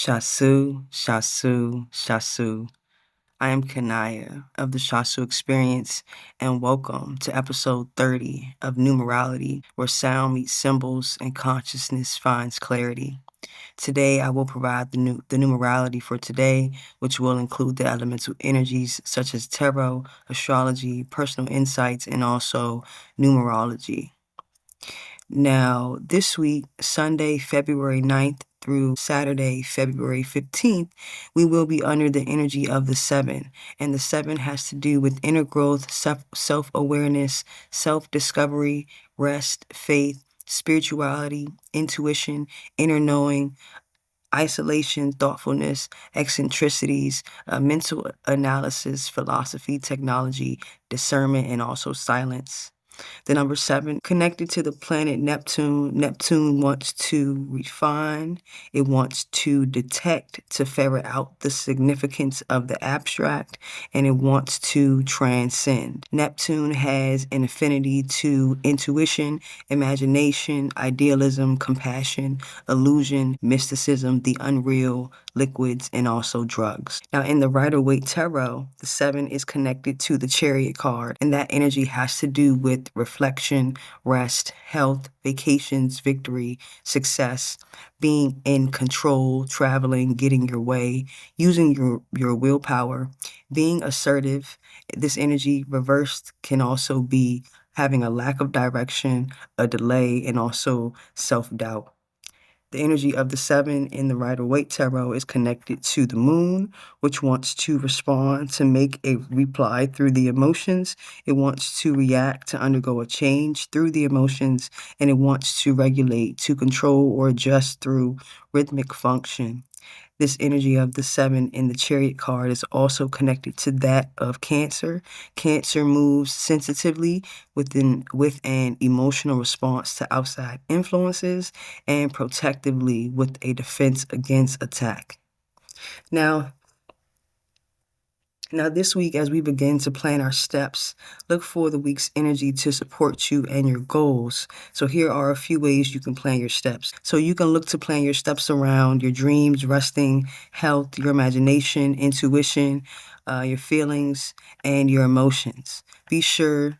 Shasu, Shasu, Shasu. I am Kanaya of the Shasu Experience, and welcome to episode 30 of Numerality, where sound meets symbols and consciousness finds clarity. Today, I will provide the numerality for today, which will include the elemental energies such as tarot, astrology, personal insights, and also numerology. Now, this week, Sunday, February 9th through Saturday, February 15th, we will be under the energy of the 7. And the 7 has to do with inner growth, self-awareness, self-discovery, rest, faith, spirituality, intuition, inner knowing, isolation, thoughtfulness, eccentricities, mental analysis, philosophy, technology, discernment, and also silence. The number 7, connected to the planet Neptune. Neptune wants to refine. It wants to detect, to ferret out the significance of the abstract, and it wants to transcend. Neptune has an affinity to intuition, imagination, idealism, compassion, illusion, mysticism, the unreal, liquids, and also drugs. Now, in the Rider-Waite Tarot, the 7 is connected to the Chariot card, and that energy has to do with reflection, rest, health, vacations, victory, success, being in control, traveling, getting your way, using your willpower, being assertive. This energy reversed can also be having a lack of direction, a delay, and also self-doubt. The energy of the 7 in the Rider-Waite Tarot is connected to the moon, which wants to respond, to make a reply through the emotions. It wants to react, to undergo a change through the emotions, and it wants to regulate, to control or adjust through rhythmic function. This energy of the 7 in the Chariot card is also connected to that of Cancer. Cancer moves sensitively with an emotional response to outside influences, and protectively with a defense against attack. Now, this week, as we begin to plan our steps, look for the week's energy to support you and your goals. So here are a few ways you can plan your steps. So you can look to plan your steps around your dreams, resting, health, your imagination, intuition, your feelings, and your emotions. Be sure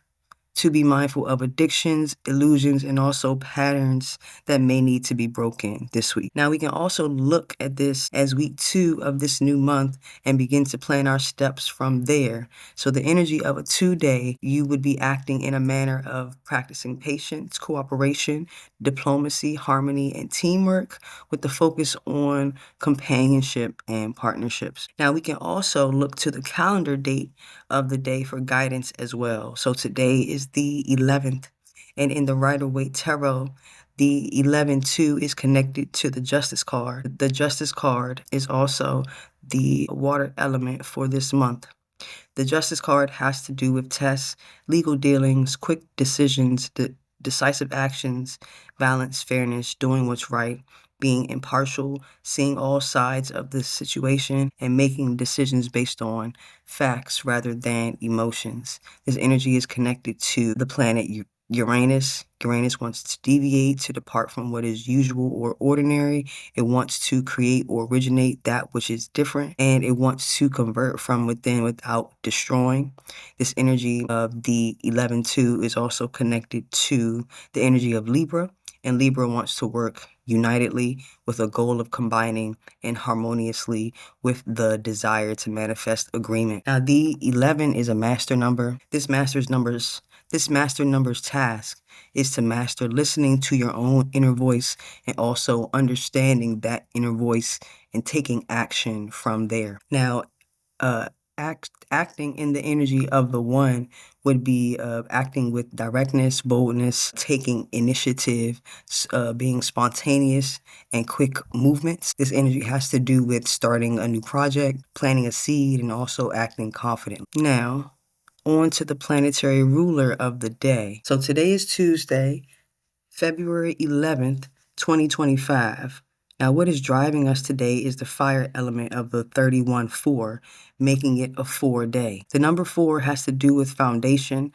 to be mindful of addictions, illusions, and also patterns that may need to be broken this week. Now, we can also look at this as week 2 of this new month and begin to plan our steps from there. So the energy of a 2-day, you would be acting in a manner of practicing patience, cooperation, diplomacy, harmony, and teamwork, with the focus on companionship and partnerships. Now, we can also look to the calendar date of the day for guidance as well. So today is the 11th, and in the Rider-Waite Tarot, the 11-2 is connected to the Justice card. The Justice card is also the water element for this month. The Justice card has to do with tests, legal dealings, quick decisions, decisive actions, balance, fairness, doing what's right, being impartial, seeing all sides of the situation, and making decisions based on facts rather than emotions. This energy is connected to the planet Uranus. Uranus wants to deviate, to depart from what is usual or ordinary. It wants to create or originate that which is different, and it wants to convert from within without destroying. This energy of the 11-2 is also connected to the energy of Libra, and Libra wants to work unitedly with a goal of combining and harmoniously with the desire to manifest agreement. Now, the 11 is a master number. This master number's task is to master listening to your own inner voice, and also understanding that inner voice and taking action from there. Now, acting in the energy of the 1 would be acting with directness, boldness, taking initiative, being spontaneous, and quick movements. This energy has to do with starting a new project, planting a seed, and also acting confidently. Now, on to the planetary ruler of the day. So today is Tuesday, February 11th, 2025. Now, what is driving us today is the fire element of the 31-4, making it a 4-day. The number 4 has to do with foundation,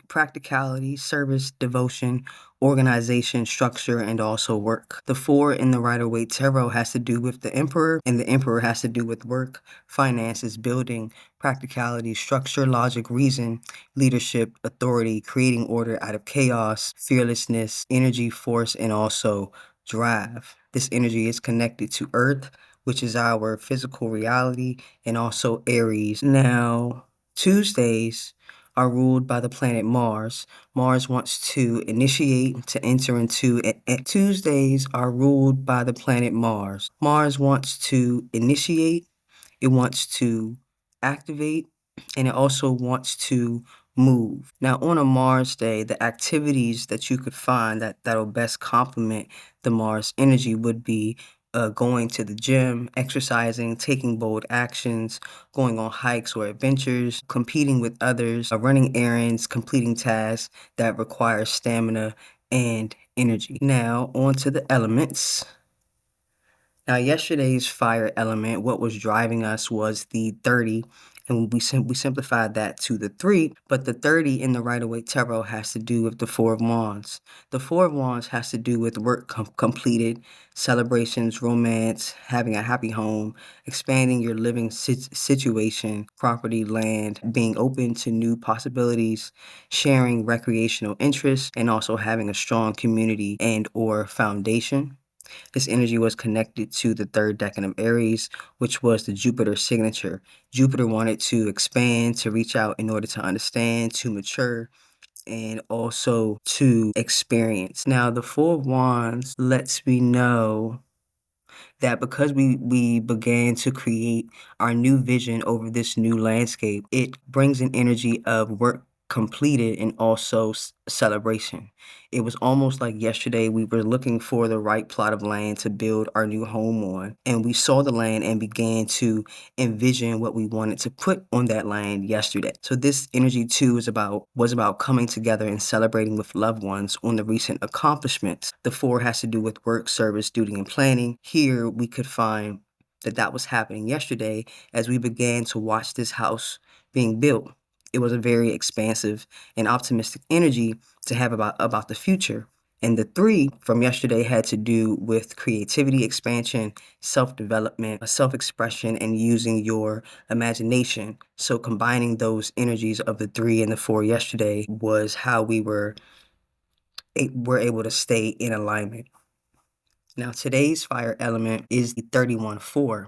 practicality, service, devotion, organization, structure, and also work. The 4 in the Rider-Waite Tarot has to do with the Emperor, and the Emperor has to do with work, finances, building, practicality, structure, logic, reason, leadership, authority, creating order out of chaos, fearlessness, energy, force, and also drive. This energy is connected to Earth, which is our physical reality, and also Aries. Now, Tuesdays are ruled by the planet Mars. Mars wants to initiate, to enter into. Tuesdays are ruled by the planet Mars. Mars wants to initiate, it wants to activate, and it also wants to move. Now, on a Mars day, the activities that you could find that'll best complement the Mars energy would be going to the gym, exercising, taking bold actions, going on hikes or adventures, competing with others, running errands, completing tasks that require stamina and energy. Now, on to the elements. Now, yesterday's fire element, what was driving us was the 30, and we simplified that to the 3, but the 30 in the Rider-Waite Tarot has to do with the 4 of Wands. The 4 of Wands has to do with work completed, celebrations, romance, having a happy home, expanding your living situation, property, land, being open to new possibilities, sharing recreational interests, and also having a strong community and or foundation. This energy was connected to the 3rd decan of Aries, which was the Jupiter signature. Jupiter wanted to expand, to reach out in order to understand, to mature, and also to experience. Now, the 4 of Wands lets me know that because we began to create our new vision over this new landscape, it brings an energy of work completed and also celebration. It was almost like yesterday we were looking for the right plot of land to build our new home on, and we saw the land and began to envision what we wanted to put on that land yesterday. So this energy too was about coming together and celebrating with loved ones on the recent accomplishments. The 4 has to do with work, service, duty, and planning. Here we could find that was happening yesterday as we began to watch this house being built. It was a very expansive and optimistic energy to have about the future. And the 3 from yesterday had to do with creativity, expansion, self-development, self-expression, and using your imagination. So combining those energies of the 3 and the 4 yesterday was how we were able to stay in alignment. Now, today's fire element is the 31-4.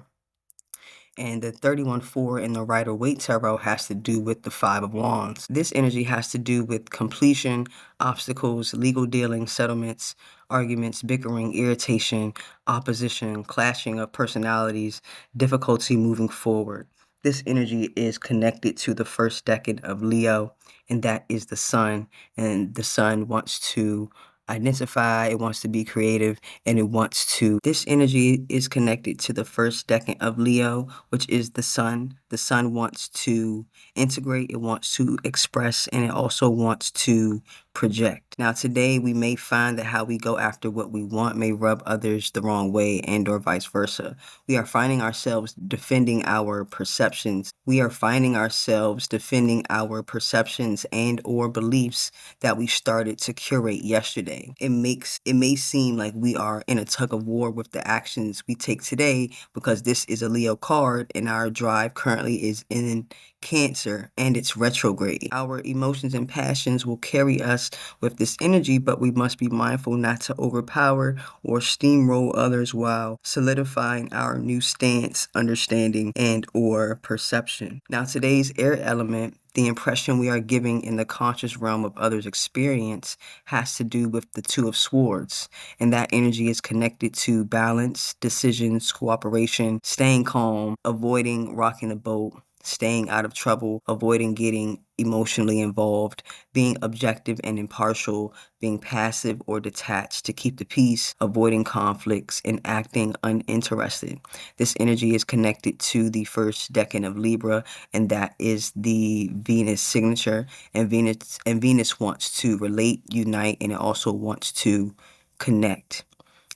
And the 31-4 in the Rider-Waite Tarot has to do with the 5 of Wands. This energy has to do with completion, obstacles, legal dealings, settlements, arguments, bickering, irritation, opposition, clashing of personalities, difficulty moving forward. This energy is connected to the 1st decan of Leo, and that is the Sun. And the Sun wants to identify, it wants to be creative, and it wants to. This energy is connected to the 1st decan of Leo, which is the Sun. The Sun wants to integrate, it wants to express, and it also wants to project. Now, today we may find that how we go after what we want may rub others the wrong way, and or vice versa. We are finding ourselves defending our perceptions. We are finding ourselves defending our perceptions and or beliefs that we started to curate yesterday. It may seem like we are in a tug of war with the actions we take today because this is a Leo card and our drive currently is in Cancer and it's retrograde. Our emotions and passions will carry us with this energy, but we must be mindful not to overpower or steamroll others while solidifying our new stance, understanding, and or perception. Now, today's air element, the impression we are giving in the conscious realm of others' experience, has to do with the 2 of Swords, and that energy is connected to balance, decisions, cooperation, staying calm, avoiding rocking the boat, staying out of trouble, avoiding getting emotionally involved, being objective and impartial, being passive or detached to keep the peace, avoiding conflicts, and acting uninterested. This energy is connected to the 1st decan of Libra, and that is the Venus signature. And Venus wants to relate, unite, and it also wants to connect.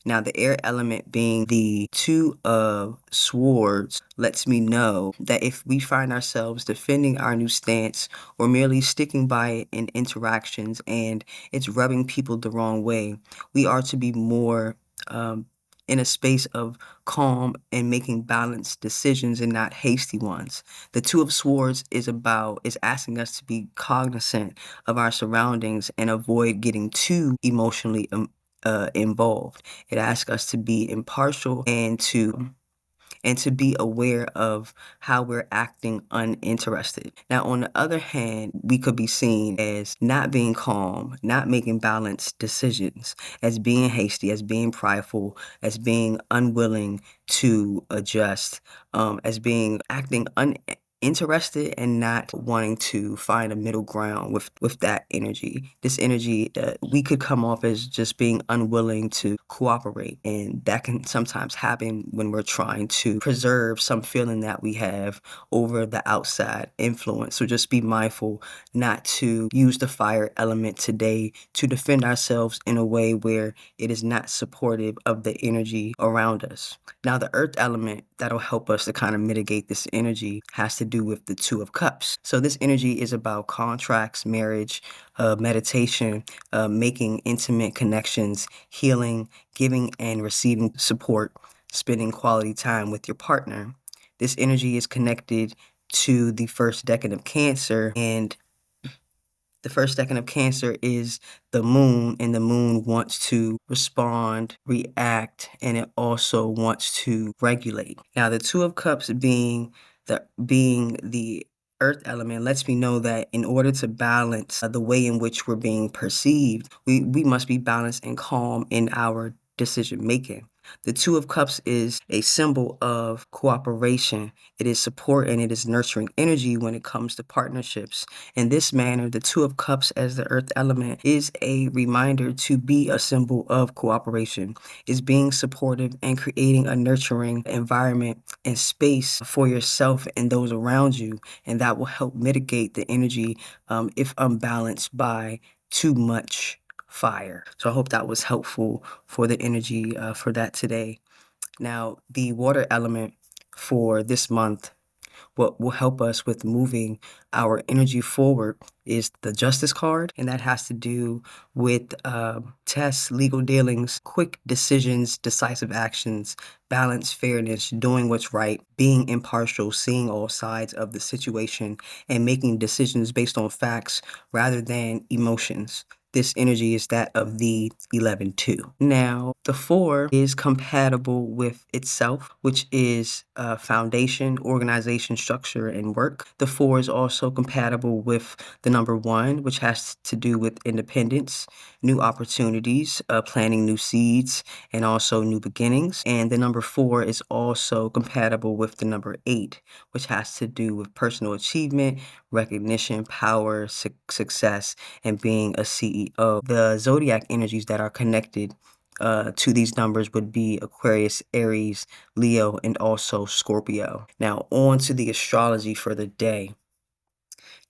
Now, the air element being the Two of Swords lets me know that if we find ourselves defending our new stance or merely sticking by it in interactions and it's rubbing people the wrong way, we are to be more in a space of calm and making balanced decisions and not hasty ones. The Two of Swords is asking us to be cognizant of our surroundings and avoid getting too emotionally involved. It asks us to be impartial and to be aware of how we're acting uninterested. Now, on the other hand, we could be seen as not being calm, not making balanced decisions, as being hasty, as being prideful, as being unwilling to adjust, as being acting uninterested and not wanting to find a middle ground with that energy. This energy, we could come off as just being unwilling to cooperate, and that can sometimes happen when we're trying to preserve some feeling that we have over the outside influence. So just be mindful not to use the fire element today to defend ourselves in a way where it is not supportive of the energy around us. Now, the earth element that'll help us to kind of mitigate this energy has to do with the Two of Cups. So this energy is about contracts, marriage, meditation, making intimate connections, healing, giving and receiving support, spending quality time with your partner. This energy is connected to the first decan of Cancer, and the first decan of Cancer is the moon, and the moon wants to respond, react, and it also wants to regulate. Now, the Two of Cups being the earth element lets me know that in order to balance the way in which we're being perceived, we must be balanced and calm in our decision making. The Two of Cups is a symbol of cooperation. It is support and it is nurturing energy when it comes to partnerships. In this manner, the Two of Cups as the earth element is a reminder to be a symbol of cooperation, is being supportive and creating a nurturing environment and space for yourself and those around you. And that will help mitigate the energy if unbalanced by too much fire. So I hope that was helpful for the energy for that today. Now, the water element for this month, what will help us with moving our energy forward is the Justice card, and that has to do with tests, legal dealings, quick decisions, decisive actions, balance, fairness, doing what's right, being impartial, seeing all sides of the situation, and making decisions based on facts rather than emotions. This energy is that of the 11-2. Now, the 4 is compatible with itself, which is foundation, organization, structure, and work. The 4 is also compatible with the number 1, which has to do with independence, new opportunities, planting new seeds, and also new beginnings. And the number 4 is also compatible with the number 8, which has to do with personal achievement, recognition, power, success, and being a CEO. The zodiac energies that are connected to these numbers would be Aquarius, Aries, Leo, and also Scorpio. Now, on to the astrology for the day.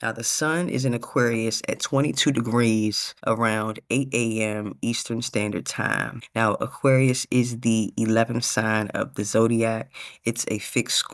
Now, the sun is in Aquarius at 22 degrees around 8 a.m. Eastern Standard Time. Now, Aquarius is the 11th sign of the zodiac. It's a fixed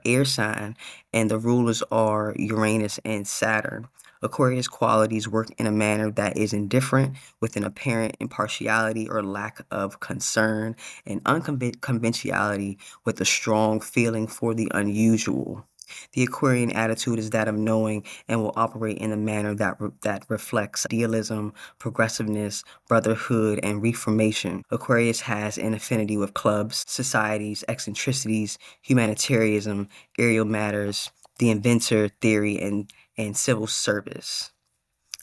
air sign, and the rulers are Uranus and Saturn. Aquarius qualities work in a manner that is indifferent, with an apparent impartiality or lack of concern, and unconventionality with a strong feeling for the unusual. The Aquarian attitude is that of knowing and will operate in a manner that reflects idealism, progressiveness, brotherhood, and reformation. Aquarius has an affinity with clubs, societies, eccentricities, humanitarianism, aerial matters, the inventor theory, and civil service.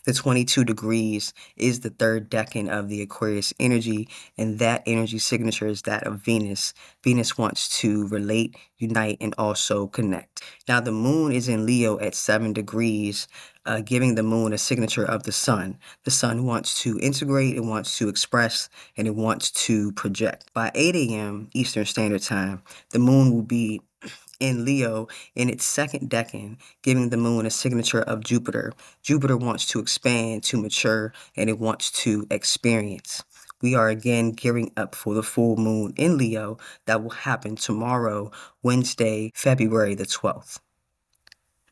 The 22 degrees is the third decan of the Aquarius energy, and that energy signature is that of Venus. Venus wants to relate, unite, and also connect. Now, the moon is in Leo at 7 degrees, giving the moon a signature of the sun. The sun wants to integrate, it wants to express, and it wants to project. By 8 a.m. Eastern Standard Time, the moon will be in Leo in its second decan, giving the moon a signature of Jupiter. Jupiter wants to expand, to mature, and it wants to experience. we are again gearing up for the full moon in Leo that will happen tomorrow, Wednesday, February the 12th.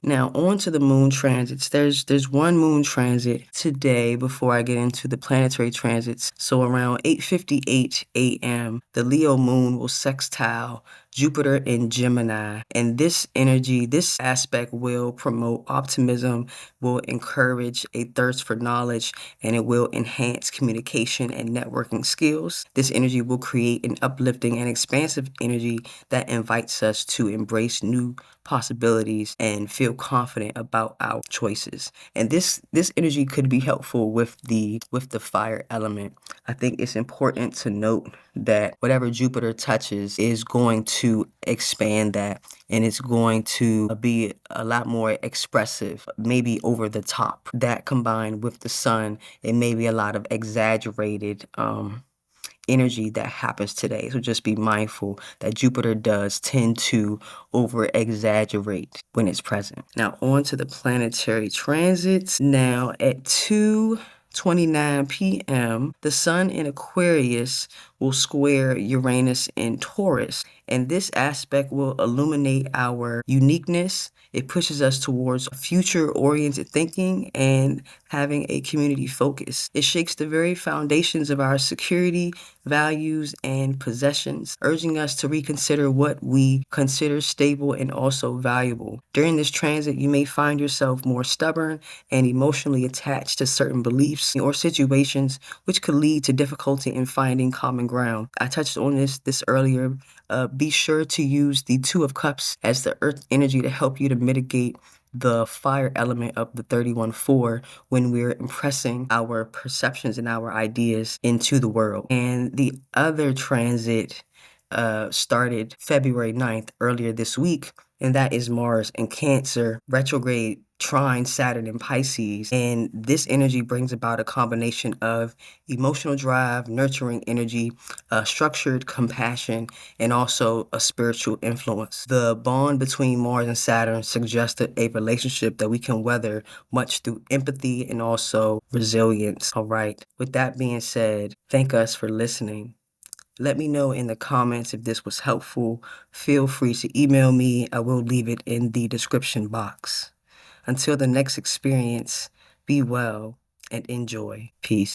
Now, on to the moon transits. There's one moon transit today before I get into the planetary transits. So around 8:58 a.m., the Leo moon will sextile Jupiter in Gemini. And this energy, this aspect will promote optimism, will encourage a thirst for knowledge, and it will enhance communication and networking skills. This energy will create an uplifting and expansive energy that invites us to embrace new possibilities and feel confident about our choices. And this energy could be helpful with the fire element. I think it's important to note that whatever Jupiter touches is going to expand that, and it's going to be a lot more expressive, maybe over the top. That combined with the sun, it may be a lot of exaggerated energy that happens today. So just be mindful that Jupiter does tend to over exaggerate when it's present. Now on to the planetary transits. Now at 2:29 p.m., the sun in Aquarius will square Uranus in Taurus. And this aspect will illuminate our uniqueness. It pushes us towards future-oriented thinking and having a community focus. It shakes the very foundations of our security, values, and possessions, urging us to reconsider what we consider stable and also valuable. During this transit, you may find yourself more stubborn and emotionally attached to certain beliefs or situations, which could lead to difficulty in finding common ground. I touched on this earlier. Be sure to use the Two of Cups as the earth energy to help you to mitigate the fire element of the 31-4 when we're impressing our perceptions and our ideas into the world. And the other transit started February 9th, earlier this week, and that is Mars in Cancer, retrograde trine Saturn in Pisces. And this energy brings about a combination of emotional drive, nurturing energy, structured compassion, and also a spiritual influence. The bond between Mars and Saturn suggested a relationship that we can weather much through empathy and also resilience. All right. With that being said, thank us for listening. Let me know in the comments if this was helpful. Feel free to email me. I will leave it in the description box. Until the next experience, be well and enjoy. Peace.